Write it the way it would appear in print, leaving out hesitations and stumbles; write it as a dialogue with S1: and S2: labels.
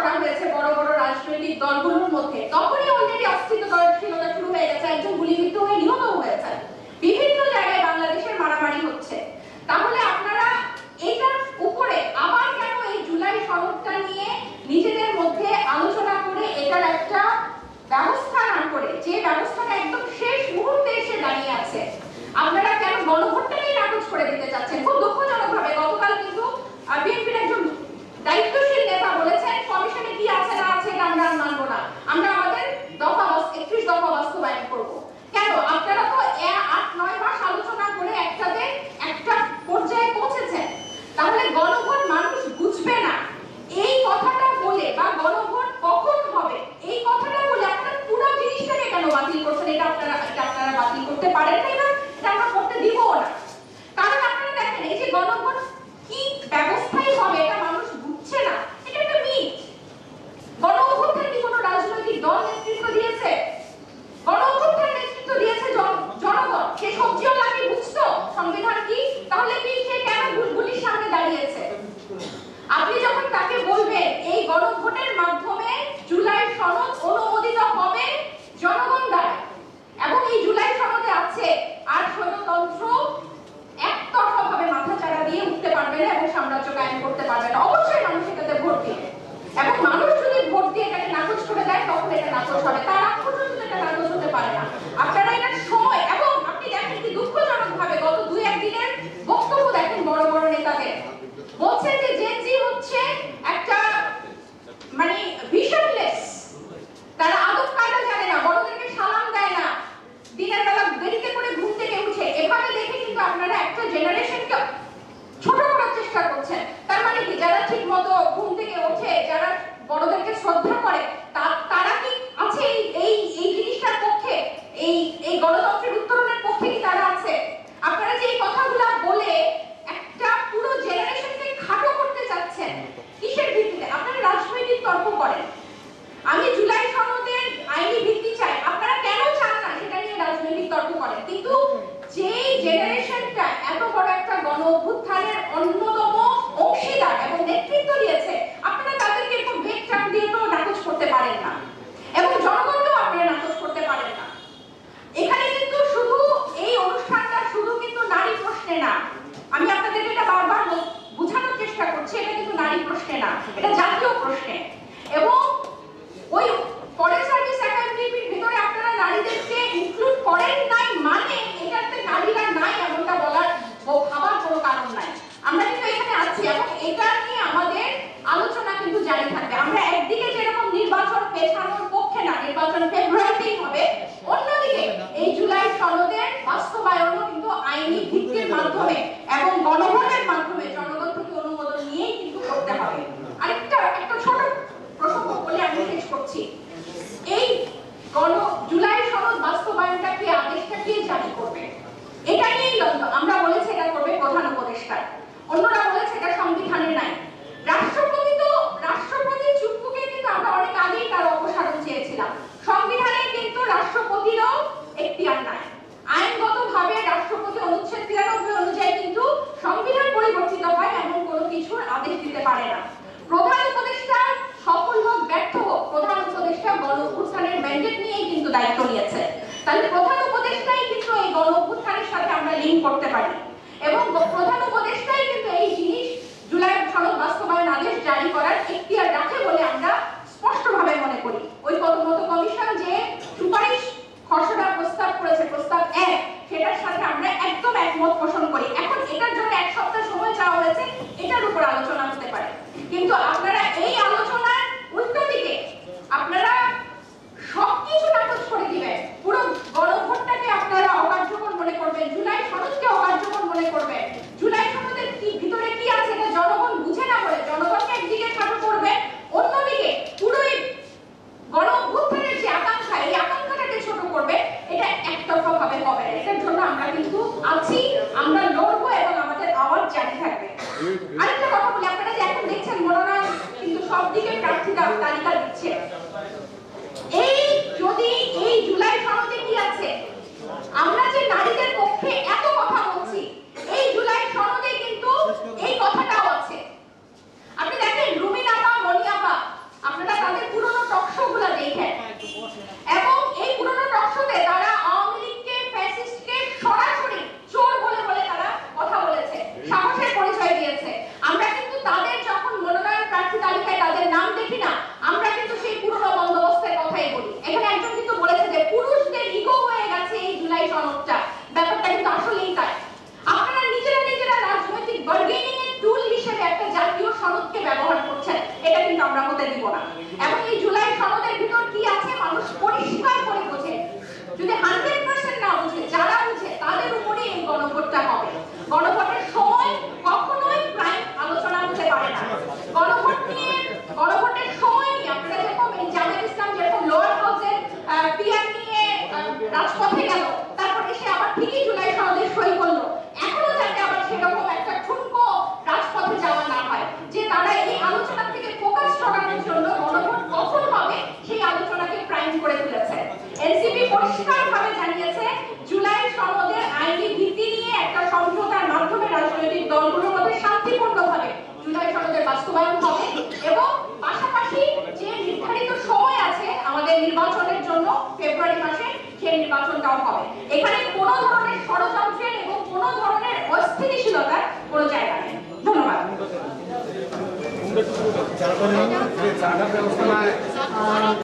S1: ছড়া হয়েছে বড় বড় রাজনৈতিক দলগুলোর মধ্যে, তখনই অলরেডি অস্তিত্বশীলতা শুরু হয়ে গেছে, একজন গুলিবিদ্ধ হয়ে নিহত হয়েছে, বিভিন্ন জায়গায় বাংলাদেশের মারামারি হচ্ছে। তাহলে আপনারা এটার উপরে আবার কেন এই জুলাই সনদটা নিয়ে নিজেদের মধ্যে আলোচনা করে এটার একটা ব্যবস্থা না করে, যে ব্যবস্থাটা একদম শেষ মুহূর্তে এসে দাঁড়িয়ে আছে, আপনারা কেন গণভোটটাকেই নাকচ করে দিতে চাচ্ছেন? খুব দুঃখজনক ভাবে গতকাল কিন্তু বিএনপির একজন দায়িত্বশীল নেতা বলেছেন কমিশনে কি আছে না আছে এটা আমরা মানবো না, আমরা আমাদের দফা 31 দফা বাস্তবায়ন করব। কেন? আপনারা তো 8-9 মাস আলোচনা করে একটা পর্যায়ে পৌঁছেছেন। তাহলে গণভোট মানুষ বুঝবে না এই কথাটা বলে, বা গণভোট কখন হবে এই কথাটা বলে আপনারা পুরো জিনিসটাকে কেন বাতিল করছেন? এটা আপনারা বাতিল করতে পারেন না, এটা আমরা করতে দিবও না। কারণ আপনারা দেখেন এই যে গণভোট কি ব্যবস্থাই হবে এটা মানুষ বুঝছে না, এটা একটা মিথ। গণঅভ্যুত্থান কি কোনো রাজনৈতিক দল নেতৃত্ব দিয়েছে? গণঅভ্যুত্থান নেতৃত্ব দিয়েছে জনগণ। সে সবজিও লাগে বুঝতো সংবিধান কি, তাহলে কি সে কেন গুলির সামনে দাঁড়িয়েছে? আপনি যখন তাকে বলবেন এই গণভোটের মাধ্যমে জুলাই সনদ অনুমোদিত হবে জনগণ দ্বারা, এবং এই জুলাই সনদে আছে আর স্বৈরতন্ত্র একতরফাভাবে মাথাচাড়া দিয়ে উঠতে পারবে না এবং সাম্রাজ্য কায়েম করতে পারবে না, অবশ্যই মানুষ এটাতে ভোট দিবে। এবং মানুষ যদি ভোট দিয়ে এটাকে নাকচ করে দেয় তখন এটা নাকচ হবে, তার আগ পর্যন্ত এটা নাকচ হতে পারে না। আপনারা এটার সময়, এবং আপনি দেখেন কি দুঃখজনক ভাবে গত 2-1 দিনের বক্তব্য দেখেন বড় বড় নেতাদের, বলছে যে জেনজি হচ্ছে একটা মানে ভিশনলেস, তারা আদব কায়দা জানে না, বড়দেরকে সালাম দেয় না, দিনের বেলা দেরিতে করে ঘুম থেকে উঠে। এভাবে দেখে কিন্তু আপনারা একটা জেনারেশনকে ছোট করার চেষ্টা করছেন। তার মানে কি যারা ঠিক মতো ঘুম থেকে ওঠে, যারা বড়দেরকে শ্রদ্ধা করে, তারা কি আছে এই জিনিসটার পক্ষে, এই গণতন্ত্রের উত্তরণের পক্ষে কি তারা আছে? আপনারা যে এই কথাগুলো বলে একটা পুরো জেনারেশনকে খাটো করতে যাচ্ছেন, কিসের ভিত্তিতে? আপনারা রাজনৈতিক তর্ক করেন, আমি জুলাই সনদের আইনি ভিত্তি চাই, আপনারা কেন চান না সেটা নিয়ে রাজনৈতিক তর্ক করেন। কিন্তু যে জেনারেশনটা এত বড় একটা গণ অভ্যুত্থানের অন্যতম অংশীদার এবং নেতৃত্ব দিয়েছে, আপনারা তাদেরকে একটু ভেট টান দিয়ে তো নাকচ করতে পারেন না, এবং জনগণকেও আপনারা নাকচ করতে পারেন না। এখানে কিন্তু শুধু এই অনুষ্ঠানটা শুধু কিন্তু নারী প্রশ্নে না, আমি আপনাদেরকে এটা বারবার বোঝানোর চেষ্টা করছি, এটা কিন্তু নারী প্রশ্নে না, এটা জাতীয় প্রশ্নে। এবং ওই ফরেন সার্ভিস একাডেমির ভিতরে আপনারা নারীদেরকে ইনক্লুড করেন নাই মানে এটাতে নারীরা নাই এমনটা ভাবার কোনো কারণ নাই। আমরা কিন্তু এখানে আছি এবং এটা নিয়ে আমাদের আলোচনা কিন্তু জারি থাকবে। আমরা একদিকে যেরকম নির্বাচন পেছানোর পক্ষে না, নির্বাচন ফেব্রুয়ারিতেই হবে, অন্যদিকে এই জুলাই সনদের বাস্তবায়নও কিন্তু আইনি ভিত্তির মাধ্যমে এবং গণভোটের মাধ্যমে জনগণ থেকে অনুমোদন নিয়েই কিন্তু করতে হবে। আরেকটা ছোট প্রসঙ্গ বলে আমি শেষ করছি। এই জুলাই সনদ বাস্তবায়নটা কি, আদেশটা কে জারি করবে? এটা নিয়েই দ্বন্দ্ব। আমরা বলেছি এটা করবে প্রধান উপদেষ্টা, অন্যরা বলেছে এটা সংবিধানের নাই। রাষ্ট্রপতি চুপ্পুকে কিন্তু আমরা অনেক আগেই তার অপসারণ চেয়েছিলাম। সংবিধানে কিন্তু রাষ্ট্রপতিরও এখতিয়ার নাই, আইনগতভাবে রাষ্ট্রপতি অনুচ্ছেদ 93 অনুযায়ী কিন্তু সংবিধান পরিবর্তিত হয় এমন কোনো কিছুর আদেশ দিতে পারে না। প্রধান উপদেষ্টা সফল হোক ব্যর্থ হোক, প্রধান উপদেষ্টা গণ অভ্যুত্থানের ম্যান্ডেট নিয়েই কিন্তু দায়িত্ব নিয়েছে। তাহলে প্রধান উপদেষ্টাই কিন্তু এই গণ অভ্যুত্থানের সাথে আমরা লিঙ্ক করতে পারি, এবং প্রধান উপদেষ্টাই কিন্তু এই জিনিস জুলাই সনদ বাস্তবায়ন আদেশ জারি করার এখতিয়ার রাখে বলে আমরা স্পষ্টভাবে মনে করি। ওই পদোন্নতি কমিশন যে সুপারিশ খসড়া প্রস্তাব করেছে, প্রস্তাব 1, সেটার সাথে আমরা একদম একমত পোষণ করি। এখন এটার জন্য 1 সপ্তাহ সময় চাওয়া হয়েছে, এটার উপর আলোচনা হতে পারে। কিন্তু আপনারা এই আলোচনার উল্টো দিকে আপনারা সবকিছু নাকচ করে দিবেন, পুরো গণভোটটাকে আপনারা অকার্যকর মনে করবেন, জুলাই সনদকে অকার্যকর মনে করবেন। জুলাই সনদের ভিতরে কি আছে এটা জনগণ বুঝে না বলে জনগণকে একদিকে খাটো করবে, অন্যদিকে পুরোই গণ অভ্যুত্থানের যে আকাঙ্ক্ষা, এই আকাঙ্ক্ষাটাকে ছোট করবে। এটা একতরফা ভাবে হবে না। এটার জন্য আমরা কিন্তু আছি, আমরা লড়বো এবং আমাদের আওয়াজ জারি থাকবে। আরেকটা কথা বলি, আপনারা যে এখন দেখছেন মনোনয়ন কিন্তু সব দিকে প্রার্থী তালিকা দিচ্ছে, যদি এই জুলাই সনদে কি আছে, আমরা যে নারীদের পক্ষে এত কথা বলছি, এই জুলাই সনদে কিন্তু এই কথাটাও আছে। আপনি দেখেন রুমিন আপা, মনি আপা, প্রেসিডেন্ট আমরা হতে দিব না। এবং এই জুলাই সনদের ভিতর কি আছে মানুষ পরিষ্কার করে বোঝে। যদি 100% না বুঝে, যারা বুঝে তাদের উপরেই এই গণভোটটা হবে। গণভোটের সময় কখনোই প্রাইম আলোচনা হতে পারে না। গণভোটের সময় নিয়ে আপনারা যেরকম এই জামায়াত ইসলাম যেরকম লোয়ার হাউসের পিআর নিয়ে রাজপথে গেল, তারপর এসে আবার ঠিকই জুলাই সনদে সই করলো, এখনো যাতে আবার সেরকম একটা ঠুনকো রাজপথে যাওয়া না হয়, যে তারা এই আলোচনা থেকে ফোকাস সরানোর জন্য গণভোট কখন হবে সেই আলোচনাকে প্রাইম করে তুলেছে। এনসিপি পরিষ্কারভাবে জানিয়েছে জুলাই সনদের আইনি ভিত্তি নিয়ে একটা সমঝোতার মাধ্যমে রাজনৈতিক দলগুলোর মধ্যে শান্তিপূর্ণভাবে জুলাই সনদের বাস্তবায়ন হবে এবং পাশাপাশি যে নির্ধারিত সময় আছে আমাদের নির্বাচনের জন্য ফেব্রুয়ারি মাসে, সেই নির্বাচনটাও হবে। এখানে কোনো ধরনের ষড়যন্ত্রের এবং কোনো ধরনের অস্থিতিশীলতার কোনো জায়গা নেই। ধন্যবাদ।